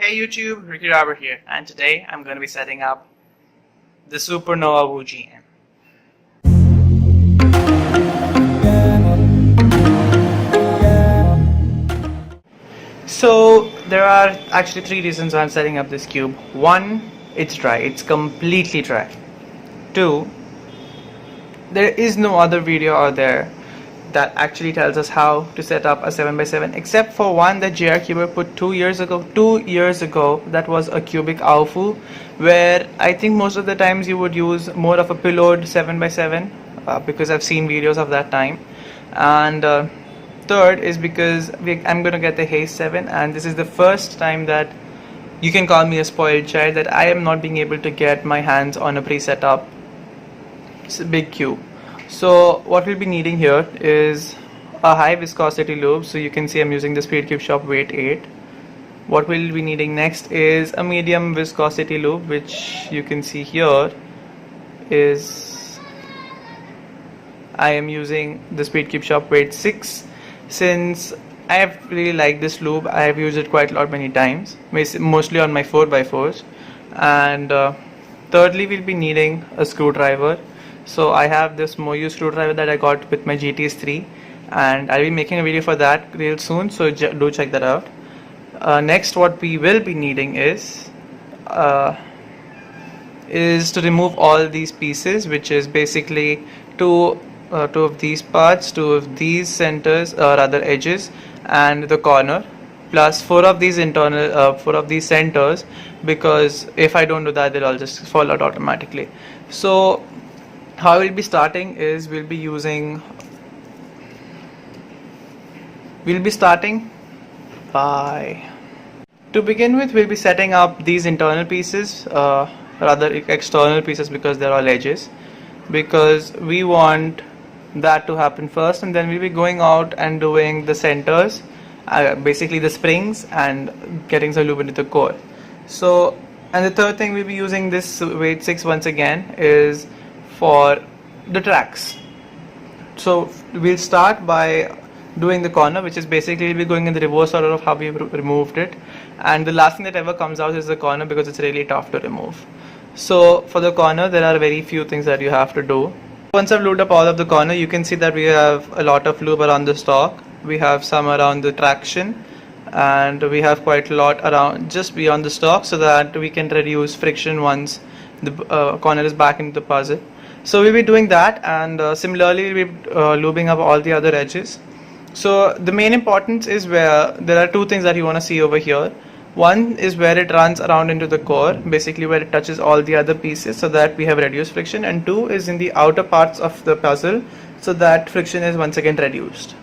Hey YouTube, Ricky Robert here, and today I'm going to be setting up the Supernova Woo GM. So there are actually three reasons I'm setting up this cube. One, it's dry, it's completely dry. Two, there is no other video out there that actually tells us how to set up a 7x7 except for one that JRCuber put 2 years ago. 2 years ago, that was a cubic AoFu, where I think most of the times you would use more of a pillowed 7x7 because I've seen videos of that time. And third is because I'm gonna get the Haze 7, and this is the first time that you can call me a spoiled child that I am not being able to get my hands on a pre-set up big cube. So what we'll be needing here is a high viscosity lube. So you can see I'm using the Speedcube Shop Weight 8. What we'll be needing next is a medium viscosity lube, which you can see here is I am using the Speedcube Shop Weight 6. Since I have really liked this lube, I have used it quite a lot many times, mostly on my 4x4s. And thirdly, we'll be needing a screwdriver. So I have this Moyu screwdriver that I got with my GTS 3, and I'll be making a video for that real soon, so do check that out. Next, what we will be needing is to remove all these pieces, which is basically two of these parts, two of these centers or rather edges, and the corner, plus four of these centers, because if I don't do that, they'll all just fall out automatically. So how we'll be starting is we'll be starting by, to begin with, we'll be setting up these internal pieces, rather external pieces, because they're all edges, because we want that to happen first, and then we'll be going out and doing the centers, basically the springs, and getting some lube into the core. So, and the third thing we'll be using this weight 6 once again is for the tracks. So we'll start by doing the corner, which is basically we'll be going in the reverse order of how we removed it, and the last thing that ever comes out is the corner, because it's really tough to remove. So for the corner, there are very few things that you have to do. Once I've lubed up all of the corner, you can see that we have a lot of lube around the stock, we have some around the traction, and we have quite a lot around just beyond the stock, so that we can reduce friction once the corner is back into the puzzle. So we'll be doing that, and similarly we'll be lubing up all the other edges. So the main importance is where there are two things that you want to see over here. One is where it runs around into the core, basically where it touches all the other pieces, so that we have reduced friction, and two is in the outer parts of the puzzle, so that friction is once again reduced.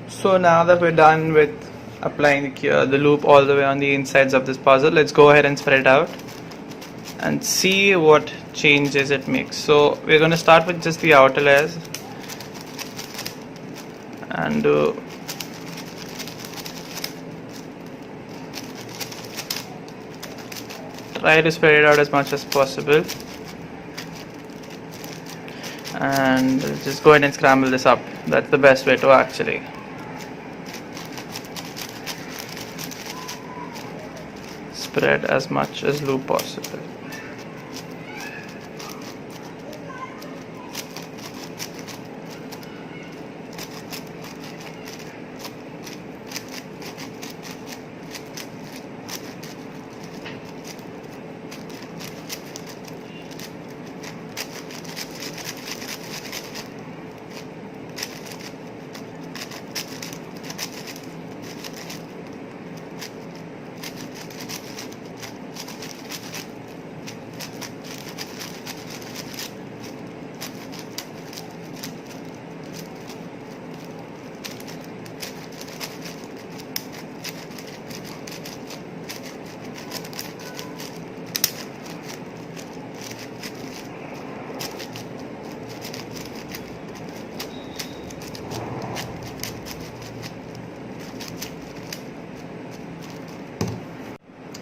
So now that we're done with applying the loop all the way on the insides of this puzzle, let's go ahead and spread it out and see what changes it makes. So we're going to start with just the outer layers and try to spread it out as much as possible, and just go ahead and scramble this up. That's the best way to actually spread as much as lube possible.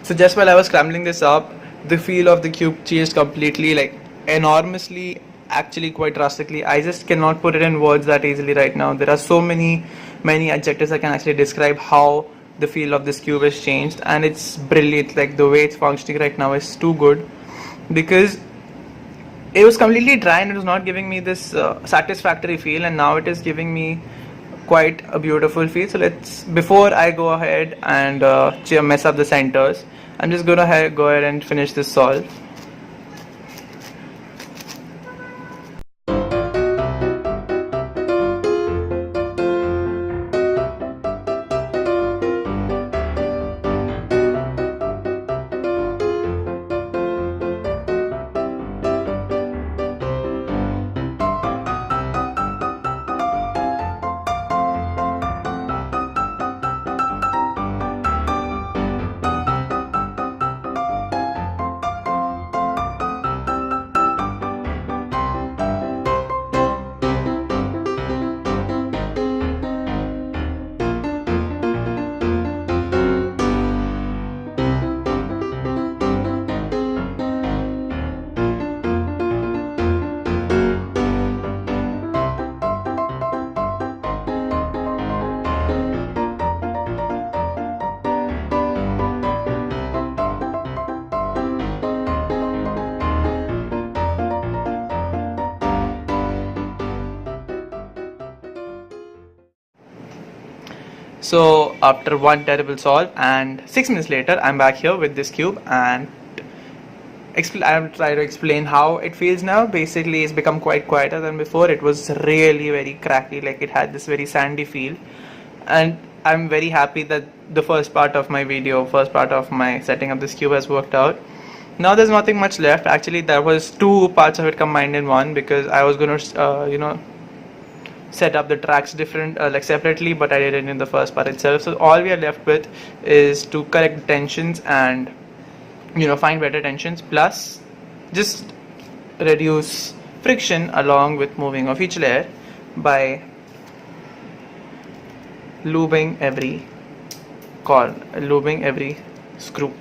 So just while I was scrambling this up, the feel of the cube changed completely, like enormously, actually quite drastically. I just cannot put it in words that easily right now. There are so many adjectives I can actually describe how the feel of this cube has changed, and it's brilliant. Like the way it's functioning right now is too good, because it was completely dry and it was not giving me this satisfactory feel, and now it is giving me quite a beautiful feel. So let's, before I go ahead and mess up the centers, I'm just gonna go ahead and finish this solve. So after one terrible solve and 6 minutes later, I'm back here with this cube, and I'll try to explain how it feels now. Basically, it's become quite quieter than before. It was really very cracky, like it had this very sandy feel, and I'm very happy that the first part of my setting up this cube has worked out. Now there's nothing much left. Actually, there was two parts of it combined in one, because I was gonna set up the tracks different like separately, but I did it in the first part itself. So all we are left with is to correct the tensions and find better tensions, plus just reduce friction along with moving of each layer by lubing every screw.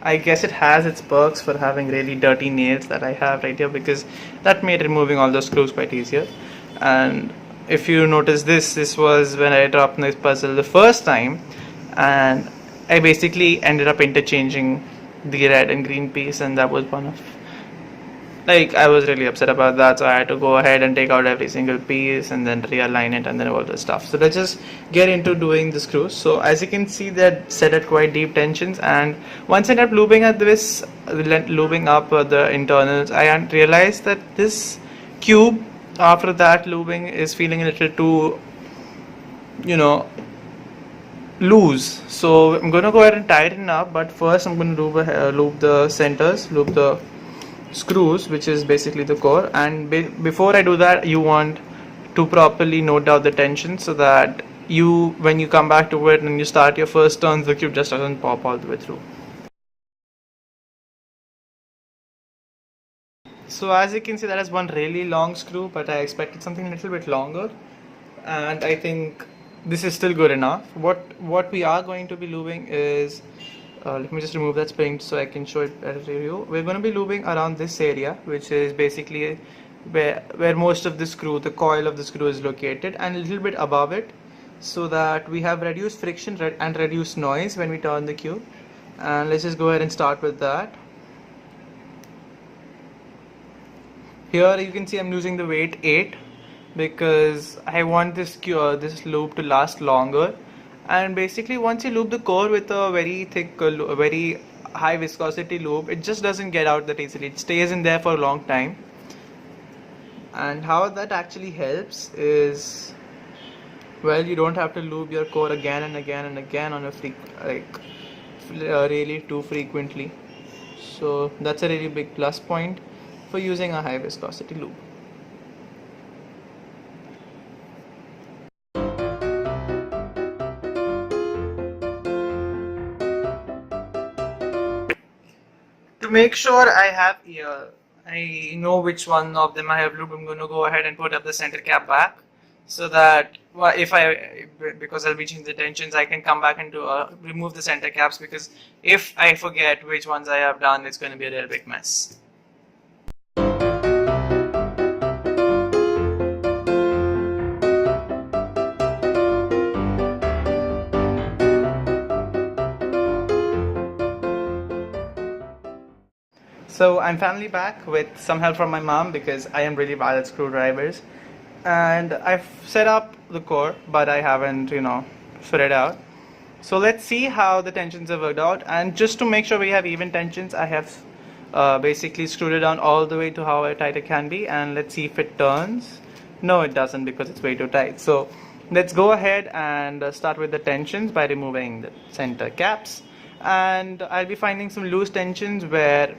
I guess it has its perks for having really dirty nails that I have right here, because that made removing all those screws quite easier. And if you notice, this was when I dropped this puzzle the first time, and I basically ended up interchanging the red and green piece, and that was I was really upset about that, so I had to go ahead and take out every single piece and then realign it and then all the stuff. So let's just get into doing the screws. So as you can see, they're set at quite deep tensions, and once I ended up lubing up the internals, I realized that this cube, after that lubing, is feeling a little too loose. So I'm gonna go ahead and tighten up, but first I'm gonna lube the centers, lube the screws, which is basically the core. And before I do that, you want to properly note down the tension, so that when you come back to it and you start your first turns, the cube just doesn't pop all the way through. So as you can see, that is one really long screw, but I expected something a little bit longer, and I think this is still good enough. What we are going to be lubing is let me just remove that spring so I can show it better to you. We're going to be lubing around this area, which is basically where most of the coil of the screw is located, and a little bit above it, so that we have reduced friction and reduced noise when we turn the cube. And let's just go ahead and start with that. Here you can see I'm using the weight 8 because I want this loop to last longer. And basically, once you lube the core with a very thick, very high viscosity lube, it just doesn't get out that easily. It stays in there for a long time. And how that actually helps is, well, you don't have to lube your core again and again and again on really too frequently. So that's a really big plus point for using a high viscosity lube. To make sure I know which one of them I have lubed, I'm going to go ahead and put up the center cap back. so that if because I'll be changing the tensions, I can come back and remove the center caps, because if I forget which ones I have done, it's going to be a real big mess. So I'm finally back with some help from my mom, because I am really bad at screwdrivers, and I've set up the core, but I haven't, fit it out. So let's see how the tensions have worked out, and just to make sure we have even tensions, I have basically screwed it down all the way to how tight it can be, and let's see if it turns. No, it doesn't, because it's way too tight. So let's go ahead and start with the tensions by removing the center caps, and I'll be finding some loose tensions where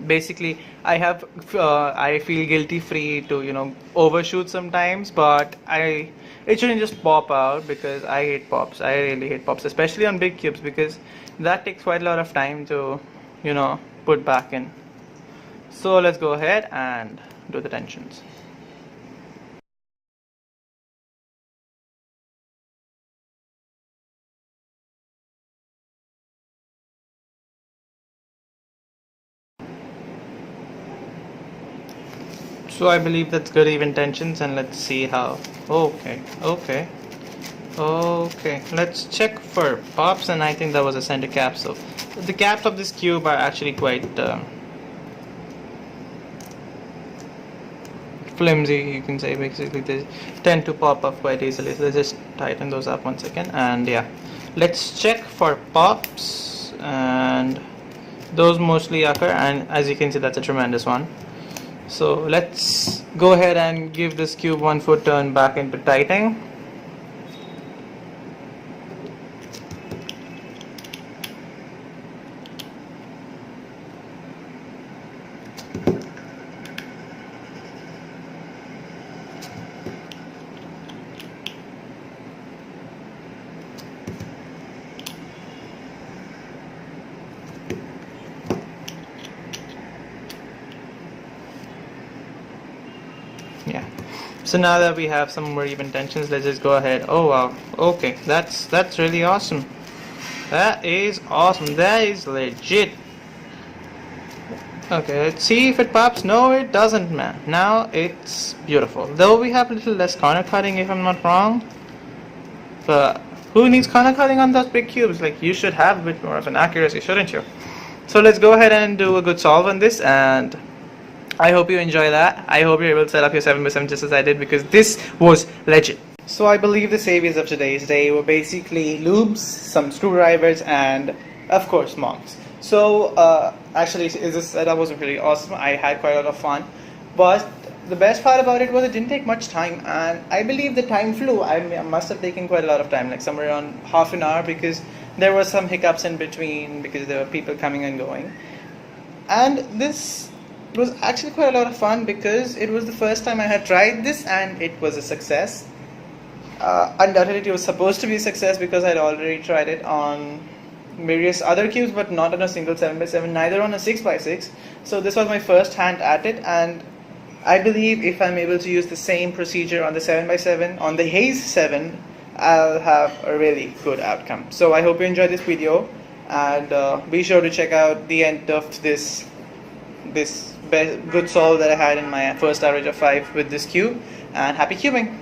basically I feel guilty free to overshoot sometimes, but it shouldn't just pop out, because I hate pops. I really hate pops, especially on big cubes, because that takes quite a lot of time to put back in. So let's go ahead and do the tensions. So I believe that's good even tensions, and let's see how. Okay, let's check for pops, and I think that was a center cap. So the caps of this cube are actually quite flimsy, you can say. Basically they tend to pop up quite easily, so let's just tighten those up once again. And yeah, let's check for pops, and those mostly occur, and as you can see, that's a tremendous one. So let's go ahead and give this cube 1 foot turn back into tightening. Yeah, so now that we have some more even tensions, let's just go ahead. Oh wow, okay, that's really awesome. That is awesome. That is legit. Okay, let's see if it pops. No, it doesn't, man. Now it's beautiful, though we have a little less corner cutting, if I'm not wrong. But who needs corner cutting on those big cubes? Like, you should have a bit more of an accuracy, shouldn't you? So let's go ahead and do a good solve on this, and I hope you enjoy that. I hope you're able to set up your 7x7 just as I did, because this was legit. So I believe the saviors of today's day were basically lubes, some screwdrivers, and of course monks. So actually this setup was really awesome. I had quite a lot of fun, but the best part about it was it didn't take much time, and I believe the time flew. I must have taken quite a lot of time, like somewhere around half an hour, because there were some hiccups in between, because there were people coming and going. And this was actually quite a lot of fun, because it was the first time I had tried this, and it was a success. Undoubtedly it was supposed to be a success, because I'd already tried it on various other cubes, but not on a single 7x7, neither on a 6x6. So this was my first hand at it, and I believe if I'm able to use the same procedure on the 7x7, on the Haze 7, I'll have a really good outcome. So I hope you enjoyed this video, and be sure to check out the end of this good solve that I had in my first average of 5 with this cube, and happy cubing!